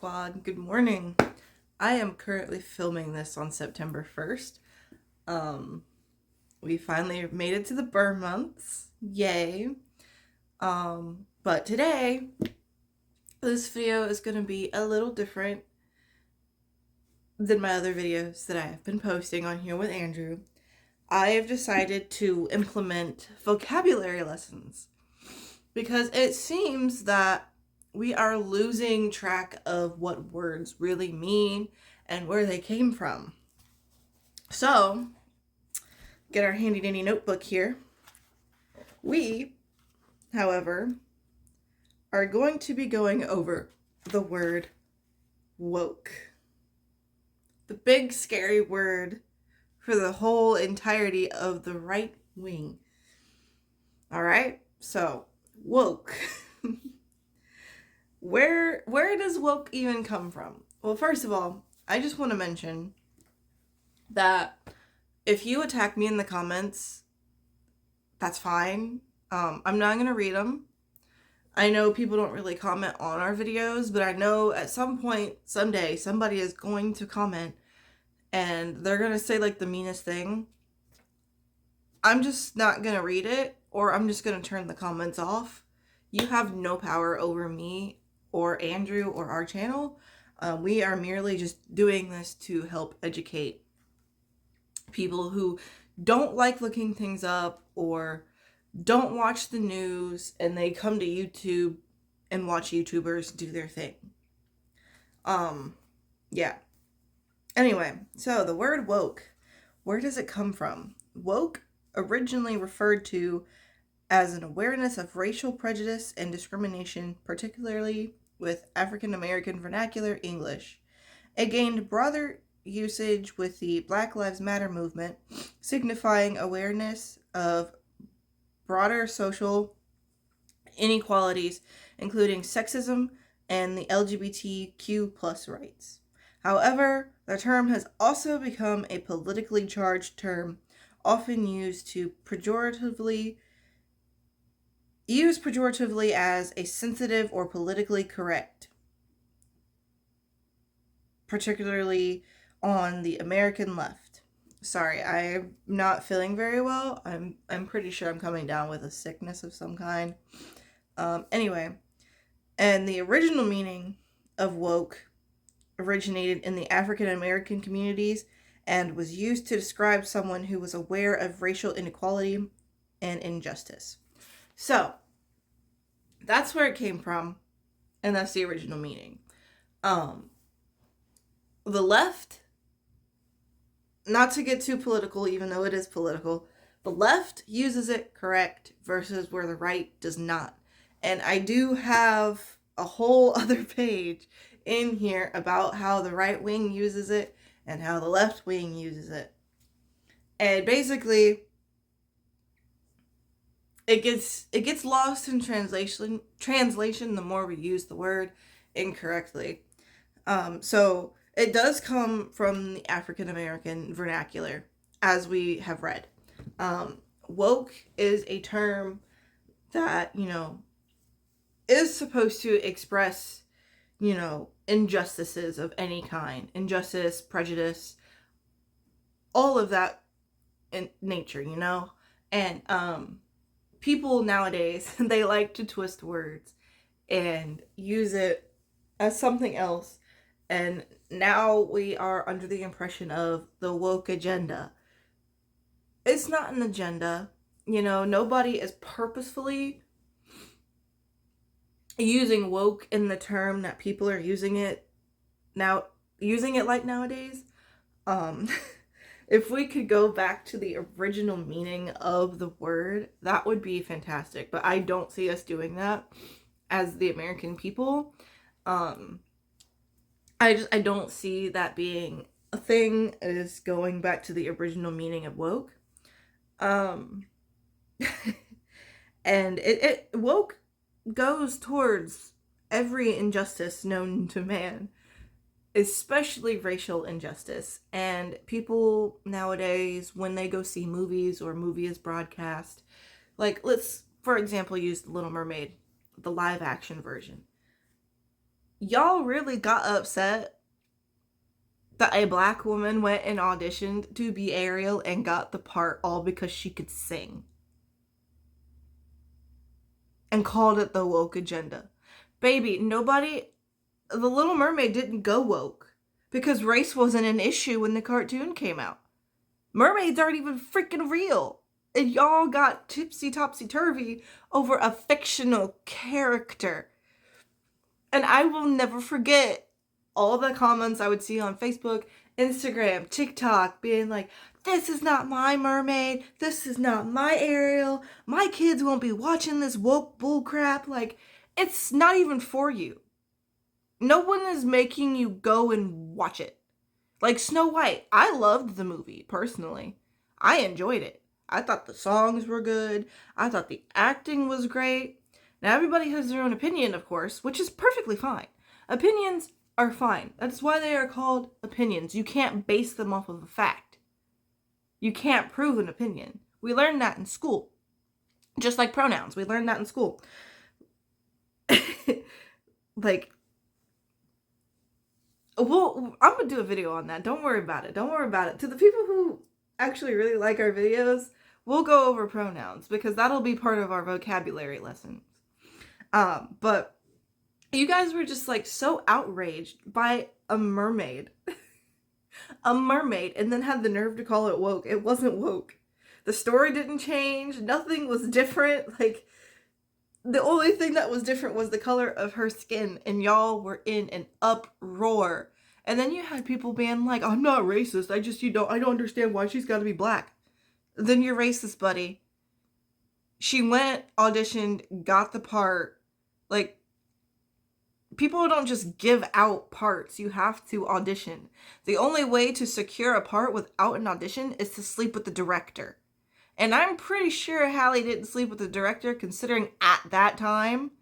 Squad. Good morning. I am currently filming this on September 1st. We finally made it to the burn months. Yay. But today, this video is going to be a little different than my other videos that I have been posting on here with Andrew. I have decided to implement vocabulary lessons because it seems that we are losing track of what words really mean and where they came from. So, get our handy dandy notebook here. We, however, are going to be going over the word woke. The big scary word for the whole entirety of the right wing. Alright, so woke. Where does woke even come from? Well, first of all, I just want to mention that if you attack me in the comments, that's fine. I'm not going to read them. I know people don't really comment on our videos, but I know at some point, someday, somebody is going to comment and they're going to say like the meanest thing. I'm just not going to read it, or I'm just going to turn the comments off. You have no power over me or Andrew or our channel. We are merely just doing this to help educate people who don't like looking things up or don't watch the news, and they come to YouTube and watch YouTubers do their thing. Yeah. Anyway, so the word woke, where does it come from? Woke originally referred to as an awareness of racial prejudice and discrimination, particularly with African American vernacular English. It gained broader usage with the Black Lives Matter movement, signifying awareness of broader social inequalities, including sexism and the LGBTQ plus rights. However, the term has also become a politically charged term, often used pejoratively as a sensitive or politically correct, particularly on the American left. Sorry, I'm not feeling very well. I'm pretty sure I'm coming down with a sickness of some kind. Anyway, and the original meaning of woke originated in the African American communities and was used to describe someone who was aware of racial inequality and injustice. So, that's where it came from, and that's the original meaning. The left, not to get too political, even though it is political, the left uses it correct versus where the right does not. And I do have a whole other page in here about how the right wing uses it and how the left wing uses it. And basically, it gets lost in translation the more we use the word incorrectly. So it does come from the African American vernacular, as we have read. Woke is a term that, is supposed to express, injustices of any kind. Injustice, prejudice, all of that in nature, And people nowadays, they like to twist words and use it as something else. And now we are under the impression of the woke agenda. It's not an agenda. Nobody is purposefully using woke in the term that people are using it like nowadays. If we could go back to the original meaning of the word, that would be fantastic. But I don't see us doing that as the American people. I don't see that being a thing. It is going back to the original meaning of woke. And it woke goes towards every injustice known to man, especially racial injustice. And people nowadays, when they go see movies or movie is broadcast, like let's, for example, use The Little Mermaid, the live action version. y'all really got upset that a black woman went and auditioned to be Ariel and got the part all because she could sing. And called it the woke agenda. Baby, nobody... The Little Mermaid didn't go woke because race wasn't an issue when the cartoon came out. Mermaids aren't even freaking real. And y'all got tipsy-topsy-turvy over a fictional character. And I will never forget all the comments I would see on Facebook, Instagram, TikTok, being like, this is not my mermaid, this is not my Ariel, my kids won't be watching this woke bullcrap. Like, it's not even for you. No one is making you go and watch it. Like Snow White, I loved the movie, personally. I enjoyed it. I thought the songs were good. I thought the acting was great. Now, everybody has their own opinion, of course, which is perfectly fine. Opinions are fine. That's why they are called opinions. You can't base them off of a fact. You can't prove an opinion. We learned that in school. Just like pronouns. We learned that in school. Like, well, I'm going to do a video on that. Don't worry about it. Don't worry about it. To the people who actually really like our videos, we'll go over pronouns because that'll be part of our vocabulary lessons. But you guys were just like so outraged by a mermaid. A mermaid, and then had the nerve to call it woke. It wasn't woke. The story didn't change. Nothing was different. Like, the only thing that was different was the color of her skin, and y'all were in an uproar. And then you had people being like, I'm not racist. I don't understand why she's got to be black. Then you're racist, buddy. She went, auditioned, got the part. Like, people don't just give out parts. You have to audition. The only way to secure a part without an audition is to sleep with the director. And I'm pretty sure Hallie didn't sleep with the director, considering at that time,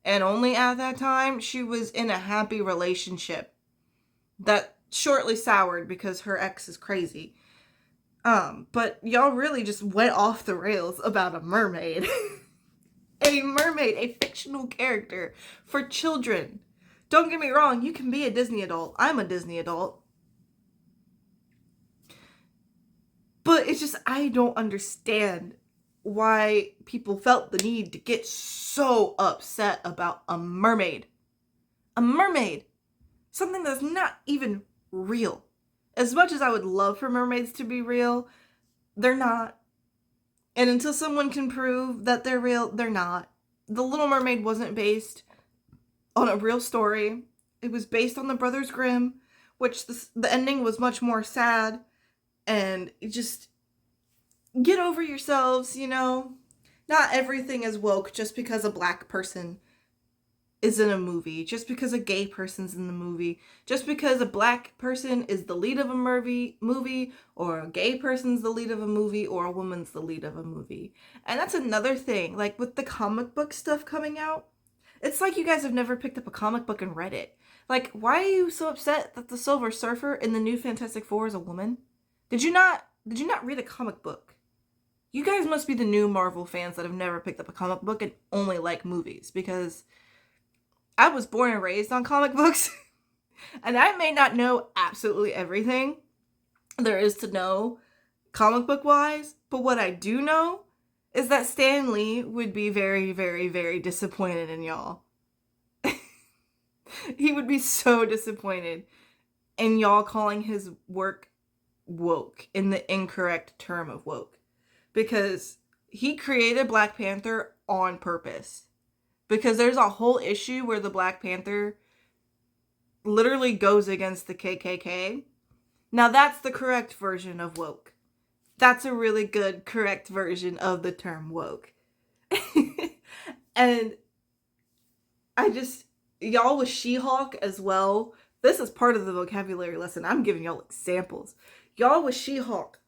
and only at that time, she was in a happy relationship that shortly soured because her ex is crazy. But y'all really just went off the rails about a mermaid. A mermaid, a fictional character for children. Don't get me wrong, you can be a Disney adult. I'm a Disney adult. But it's just, I don't understand why people felt the need to get so upset about a mermaid. A mermaid. Something that's not even real. As much as I would love for mermaids to be real, they're not. And until someone can prove that they're real, they're not. The Little Mermaid wasn't based on a real story. It was based on the Brothers Grimm, which the ending was much more sad. And just get over yourselves, you know. Not everything is woke just because a black person is in a movie, just because a gay person's in the movie, just because a black person is the lead of a movie, or a gay person's the lead of a movie, or a woman's the lead of a movie. And that's another thing, like with the comic book stuff coming out, it's like you guys have never picked up a comic book and read it. Like, why are you so upset that the Silver Surfer in the new Fantastic Four is a woman? Did you not read a comic book? You guys must be the new Marvel fans that have never picked up a comic book and only like movies, because I was born and raised on comic books, and I may not know absolutely everything there is to know comic book wise, but what I do know is that Stan Lee would be very, very, very disappointed in y'all. He would be so disappointed in y'all calling his work woke in the incorrect term of woke, because he created Black Panther on purpose. Because there's a whole issue where the Black Panther literally goes against the KKK. Now that's the correct version of woke. That's a really good, correct version of the term woke. And y'all with She-Hulk as well. This is part of the vocabulary lesson. I'm giving y'all examples. Y'all with She-Hulk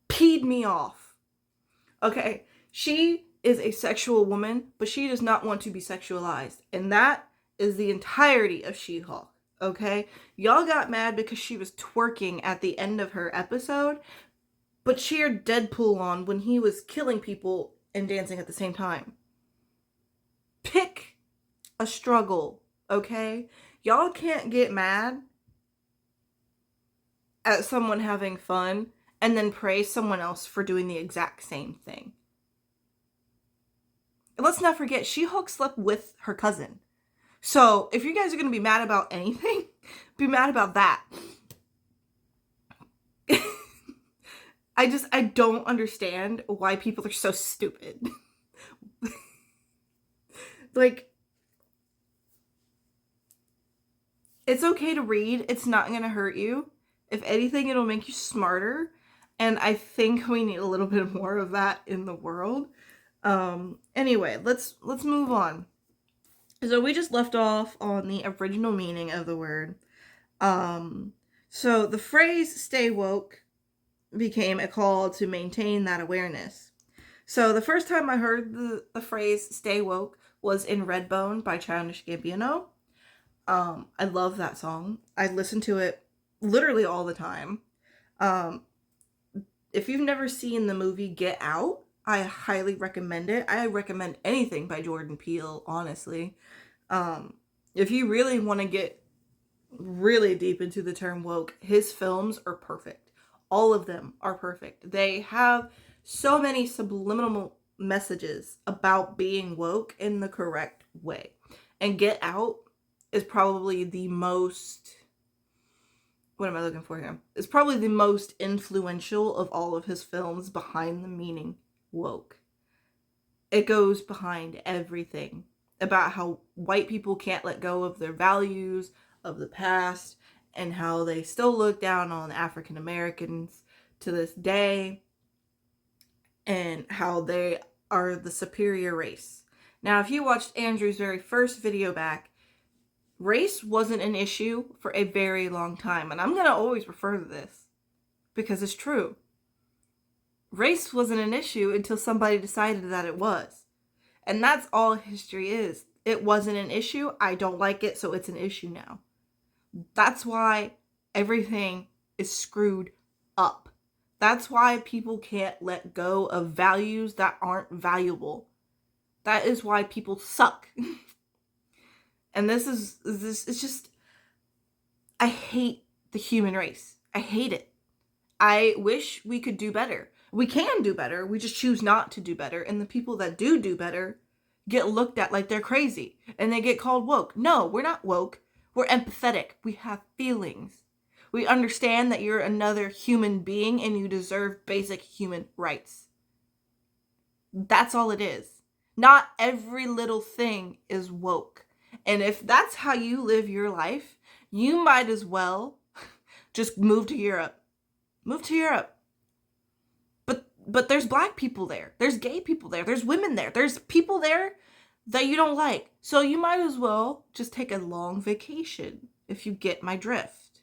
peed me off. Okay, she is a sexual woman, but she does not want to be sexualized. And that is the entirety of She-Hulk, okay? Y'all got mad because she was twerking at the end of her episode, but cheered Deadpool on when he was killing people and dancing at the same time. Pick a struggle, okay? Y'all can't get mad at someone having fun and then praise someone else for doing the exact same thing. And let's not forget, She-Hulk slept with her cousin. So if you guys are going to be mad about anything, be mad about that. I don't understand why people are so stupid. Like, it's okay to read. It's not going to hurt you. If anything, it'll make you smarter. And I think we need a little bit more of that in the world. Anyway, let's move on. So we just left off on the original meaning of the word. So the phrase "stay woke" became a call to maintain that awareness. So the first time I heard the phrase "stay woke" was in Redbone by Childish Gambino. I love that song. I listen to it literally all the time. If you've never seen the movie Get Out, I highly recommend it. I recommend anything by Jordan Peele, honestly. If you really want to get really deep into the term woke, his films are perfect. All of them are perfect. They have so many subliminal messages about being woke in the correct way. And Get Out is probably the most... What am I looking for here? It's probably the most influential of all of his films behind the meaning woke. It goes behind everything about how white people can't let go of their values of the past and how they still look down on African Americans to this day and how they are the superior race. Now, if you watched Andrew's very first video back, race wasn't an issue for a very long time. And I'm going to always refer to this because it's true. Race wasn't an issue until somebody decided that it was. And that's all history is. It wasn't an issue. I don't like it, so it's an issue now. That's why everything is screwed up. That's why people can't let go of values that aren't valuable. That is why people suck. And it's just, I hate the human race. I hate it. I wish we could do better. We can do better. We just choose not to do better. And the people that do better get looked at like they're crazy. And they get called woke. No, we're not woke. We're empathetic. We have feelings. We understand that you're another human being and you deserve basic human rights. That's all it is. Not every little thing is woke. And if that's how you live your life, you might as well just move to Europe. Move to Europe. But there's black people there. There's gay people there. There's women there. There's people there that you don't like. So you might as well just take a long vacation, if you get my drift.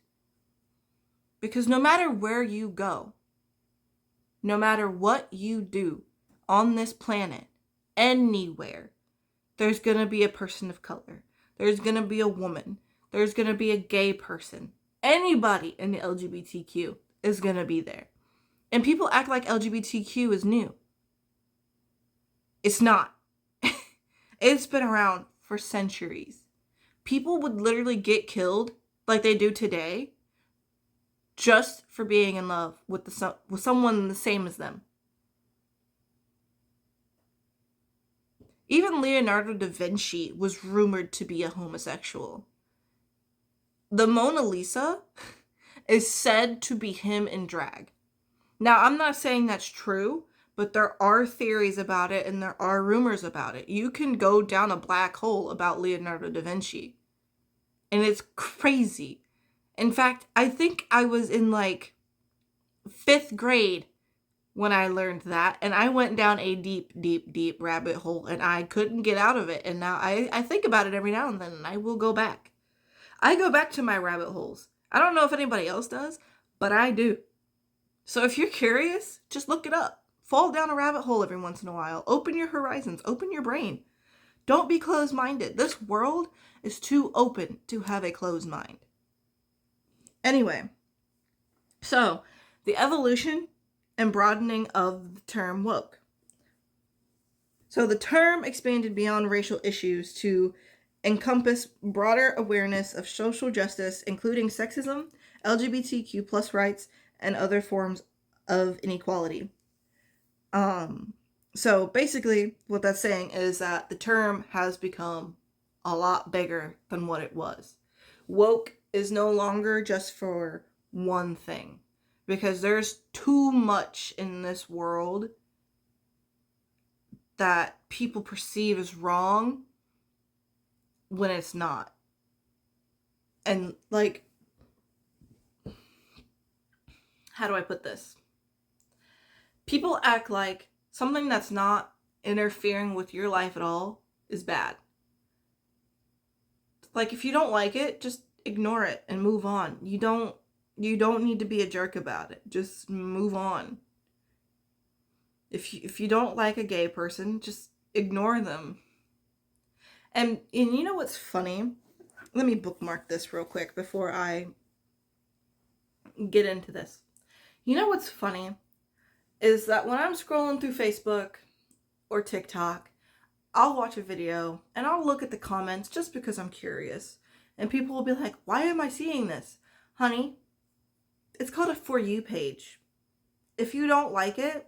Because no matter where you go, no matter what you do on this planet, anywhere, there's going to be a person of color. There's going to be a woman. There's going to be a gay person. Anybody in the LGBTQ is going to be there. And people act like LGBTQ is new. It's not. It's been around for centuries. People would literally get killed like they do today just for being in love with someone the same as them. Even Leonardo da Vinci was rumored to be a homosexual. The Mona Lisa is said to be him in drag. Now, I'm not saying that's true, but there are theories about it and there are rumors about it. You can go down a black hole about Leonardo da Vinci. And it's crazy. In fact, I think I was in like 5th grade when I learned that. And I went down a deep rabbit hole and I couldn't get out of it. And now I think about it every now and then and I will go back. I go back to my rabbit holes. I don't know if anybody else does, but I do. So if you're curious, just look it up. Fall down a rabbit hole every once in a while. Open your horizons. Open your brain. Don't be closed-minded. This world is too open to have a closed mind. Anyway, so the evolution and broadening of the term woke. So the term expanded beyond racial issues to encompass broader awareness of social justice, including sexism, LGBTQ plus rights, and other forms of inequality. So basically, what that's saying is that the term has become a lot bigger than what it was. Woke is no longer just for one thing, because there's too much in this world that people perceive as wrong when it's not. And like, how do I put this? People act like something that's not interfering with your life at all is bad. Like, if you don't like it, just ignore it and move on. You don't need to be a jerk about it. Just move on. If you don't like a gay person, just ignore them. And you know what's funny? Let me bookmark this real quick before I get into this. You know what's funny is that when I'm scrolling through Facebook or TikTok, I'll watch a video and I'll look at the comments just because I'm curious. And people will be like, why am I seeing this? Honey, it's called a For You page. If you don't like it,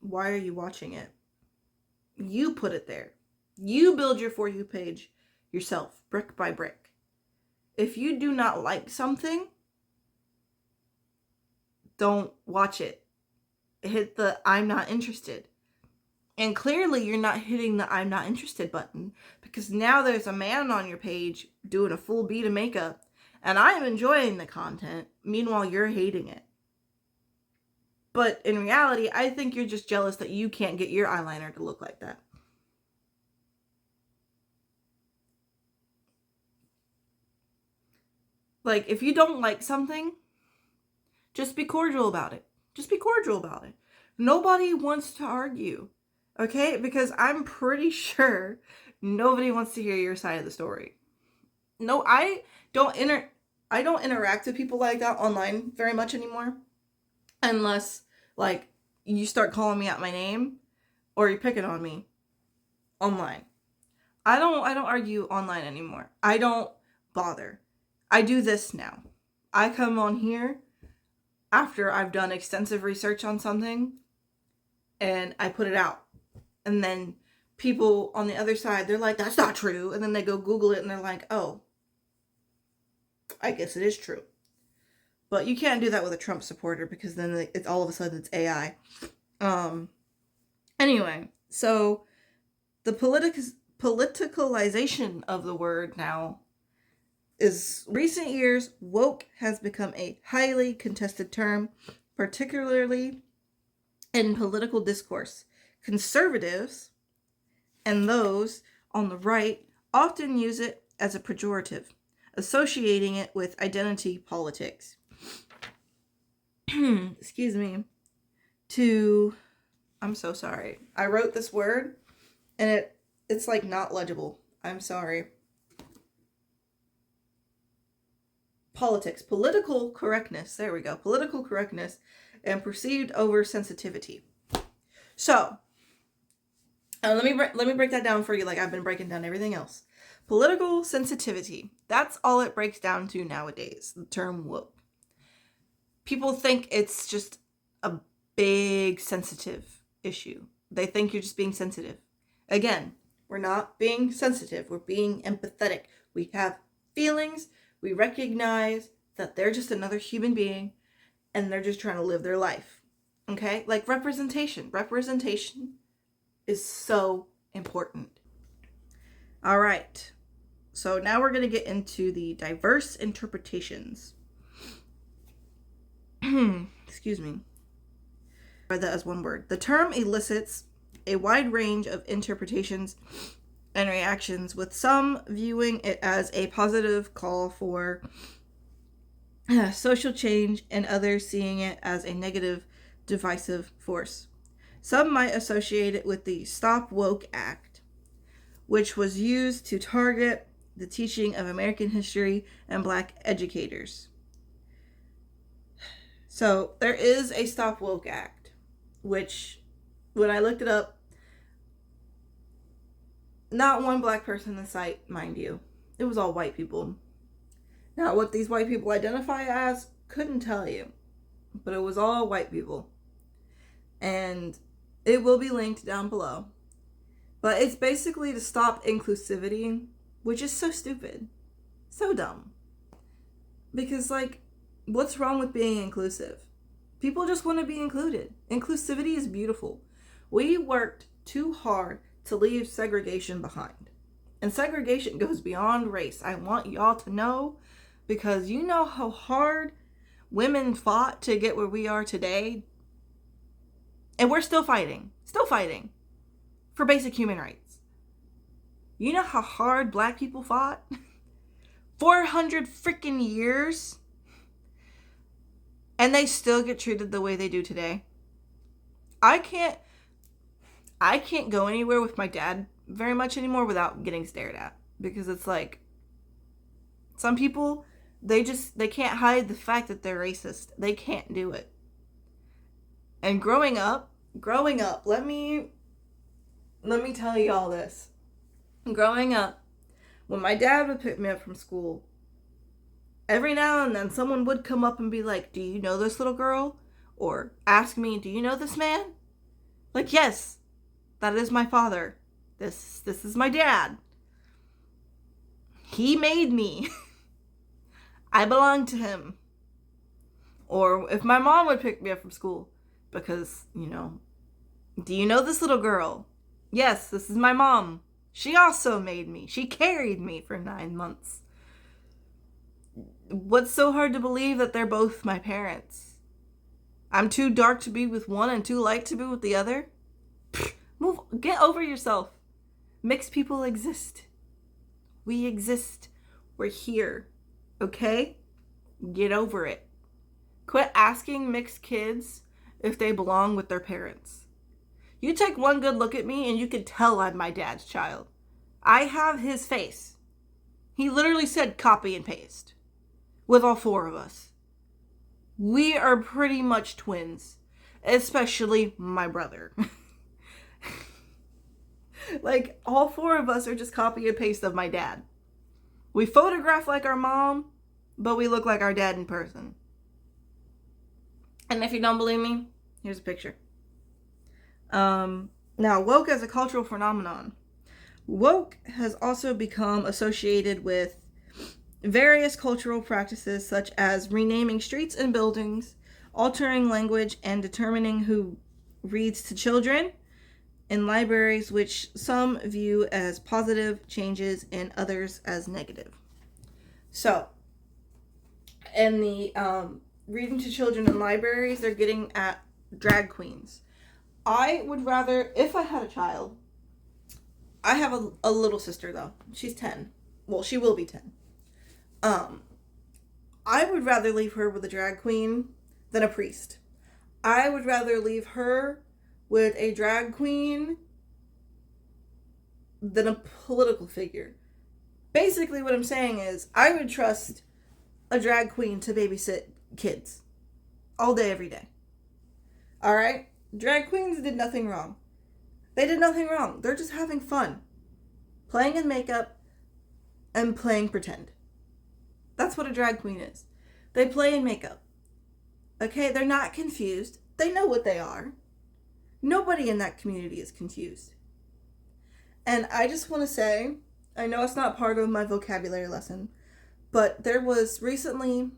why are you watching it? You put it there. You build your For You page yourself, brick by brick. If you do not like something, don't watch it. Hit the I'm not interested. And clearly you're not hitting the I'm not interested button, because now there's a man on your page doing a full beat of makeup and I'm enjoying the content. Meanwhile, you're hating it. But in reality, I think you're just jealous that you can't get your eyeliner to look like that. Like, if you don't like something, just be cordial about it. Just be cordial about it. Nobody wants to argue, okay? Because I'm pretty sure nobody wants to hear your side of the story. No, I don't interact with people like that online very much anymore, unless like you start calling me out my name or you're picking on me online. I don't argue online anymore. I don't bother. I do this now. I come on here after I've done extensive research on something and I put it out. And then people on the other side, they're like, that's not true. And then they go Google it and they're like, oh, I guess it is true. But you can't do that with a Trump supporter, because then it's all of a sudden it's AI. Anyway, so the politicalization of the word now is recent years. Woke has become a highly contested term, particularly in political discourse. Conservatives and those on the right often use it as a pejorative, associating it with identity politics. Excuse me. I'm so sorry. I wrote this word and it's like not legible. I'm sorry. Politics, political correctness. There we go. Political correctness and perceived oversensitivity. So, let me break that down for you like I've been breaking down everything else. Political sensitivity. That's all it breaks down to nowadays, the term woke. People think it's just a big sensitive issue. They think you're just being sensitive. Again, we're not being sensitive. We're being empathetic. We have feelings. We recognize that they're just another human being and they're just trying to live their life. Okay? Like representation. Representation is so important. All right. So now we're going to get into the diverse interpretations. Excuse me. Read that as one word. The term elicits a wide range of interpretations and reactions, with some viewing it as a positive call for social change and others seeing it as a negative, divisive force. Some might associate it with the Stop Woke Act, which was used to target the teaching of American history and Black educators. So there is a Stop Woke Act, which when I looked it up, Not one black person in sight, mind you. It was all white people. Now, what these white people identify as, couldn't tell you. But it was all white people. And it will be linked down below. But it's basically to stop inclusivity, which is so stupid. So dumb. Because, like, what's wrong with being inclusive? People just want to be included. Inclusivity is beautiful. We worked too hard to leave segregation behind. And segregation goes beyond race. I want y'all to know, because you know how hard women fought to get where we are today. And we're still fighting for basic human rights. You know how hard black people fought? 400 freaking years. And they still get treated the way they do today. I can't go anywhere with my dad very much anymore without getting stared at. Because it's like, some people, they can't hide the fact that they're racist. They can't do it. And growing up, let me tell you all this. Growing up, when my dad would pick me up from school, every now and then someone would come up and be like, "Do you know this little girl?" Or ask me, "Do you know this man?" Like, yes, that is my father. This is my dad. He made me. I belong to him. Or if my mom would pick me up from school, because, "Do you know this little girl?" Yes, this is my mom. She also made me. She carried me for 9 months. What's so hard to believe that they're both my parents? I'm too dark to be with one and too light to be with the other? Get over yourself. Mixed people exist. We exist. We're here. Okay? Get over it. Quit asking mixed kids if they belong with their parents. You take one good look at me and you can tell I'm my dad's child. I have his face. He literally said copy and paste. With all 4 of us. We are pretty much twins. Especially my brother. Like, all 4 of us are just copy and paste of my dad. We photograph like our mom, but we look like our dad in person. And if you don't believe me, here's a picture. Now, woke as a cultural phenomenon. Woke has also become associated with various cultural practices such as renaming streets and buildings, altering language, and determining who reads to children in libraries, which some view as positive changes and others as negative. So, in the reading to children in libraries, they're getting at drag queens. I would rather, if I had a child, I have a little sister though. She's 10. Well, she will be 10. I would rather leave her with a drag queen than a priest. I would rather leave her with a drag queen than a political figure. Basically what I'm saying is, I would trust a drag queen to babysit kids all day, every day. Alright? Drag queens did nothing wrong. They did nothing wrong. They're just having fun. Playing in makeup and playing pretend. That's what a drag queen is. They play in makeup. Okay? They're not confused. They know what they are. Nobody in that community is confused. And I just want to say, I know it's not part of my vocabulary lesson, but there was recently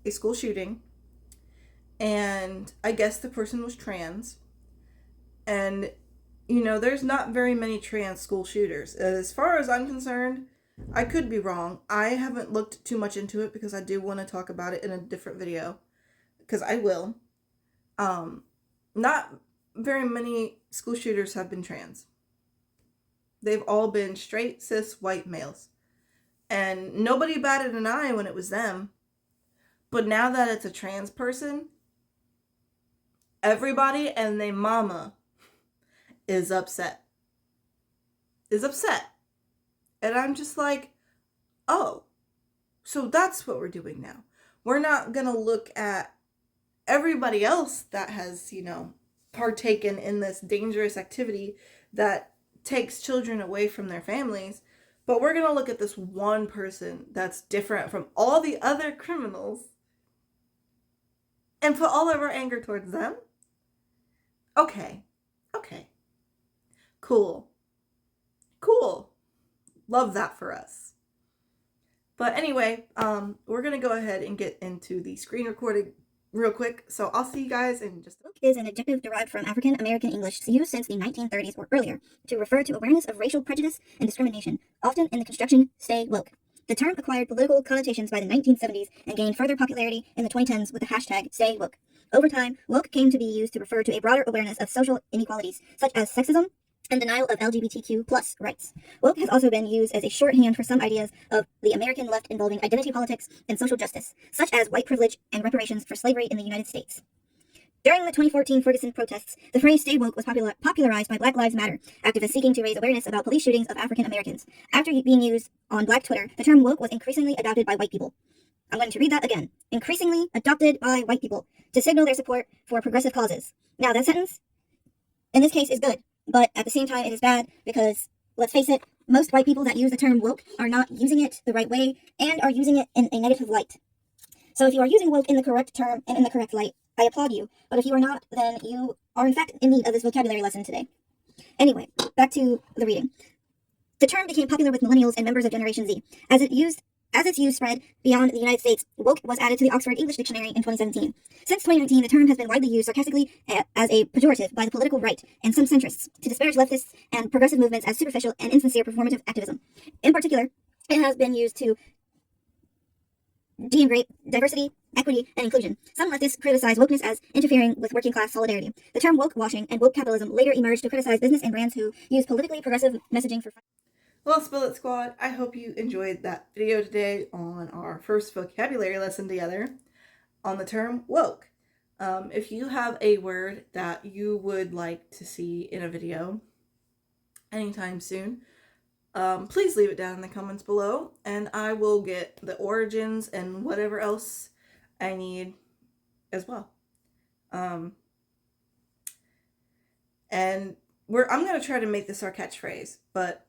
a school shooting, and I guess the person was trans. And, there's not very many trans school shooters. As far as I'm concerned, I could be wrong. I haven't looked too much into it because I do want to talk about it in a different video. Because I will. Not very many school shooters have been trans. They've all been straight, cis, white males. And nobody batted an eye when it was them. But now that it's a trans person, everybody and their mama is upset. And I'm just like, oh, so that's what we're doing now. We're not going to look at everybody else that has, partaken in this dangerous activity that takes children away from their families, but we're going to look at this one person that's different from all the other criminals and put all of our anger towards them? Okay. Okay. Cool. Cool. Love that for us. But anyway, we're going to go ahead and get into the screen recording real quick. So I'll see you guys in just a... Woke is an adjective derived from African American English used since the 1930s or earlier to refer to awareness of racial prejudice and discrimination, often in the construction "stay woke." The term acquired political connotations by the 1970s and gained further popularity in the 2010s with the hashtag "stay woke." Over time, woke came to be used to refer to a broader awareness of social inequalities, such as sexism and denial of LGBTQ+ rights. Woke has also been used as a shorthand for some ideas of the American left involving identity politics and social justice, such as white privilege and reparations for slavery in the United States. During the 2014 Ferguson protests, the phrase "stay woke" was popularized by Black Lives Matter activists seeking to raise awareness about police shootings of African Americans. After being used on Black Twitter, the term woke was increasingly adopted by white people. I'm going to read that again. Increasingly adopted by white people to signal their support for progressive causes. Now, that sentence, in this case, is good, but at the same time, it is bad because, let's face it, most white people that use the term woke are not using it the right way and are using it in a negative light. So if you are using woke in the correct term and in the correct light, I applaud you. But if you are not, then you are in fact in need of this vocabulary lesson today. Anyway, back to the reading. The term became popular with millennials and members of Generation Z. As its use spread beyond the United States, woke was added to the Oxford English Dictionary in 2017. Since 2019, the term has been widely used sarcastically as a pejorative by the political right and some centrists to disparage leftists and progressive movements as superficial and insincere performative activism. In particular, it has been used to denigrate diversity, equity, and inclusion. Some leftists criticize wokeness as interfering with working class solidarity. The term woke washing and woke capitalism later emerged to criticize business and brands who use politically progressive messaging for... Well, Spill It Squad, I hope you enjoyed that video today on our first vocabulary lesson together on the term woke. If you have a word that you would like to see in a video anytime soon, please leave it down in the comments below, and I will get the origins and whatever else I need as well. And I'm going to try to make this our catchphrase, but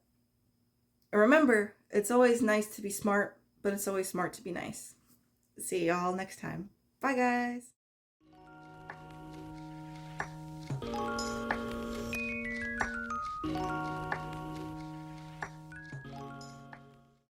remember, it's always nice to be smart, but it's always smart to be nice. See y'all next time. Bye, guys.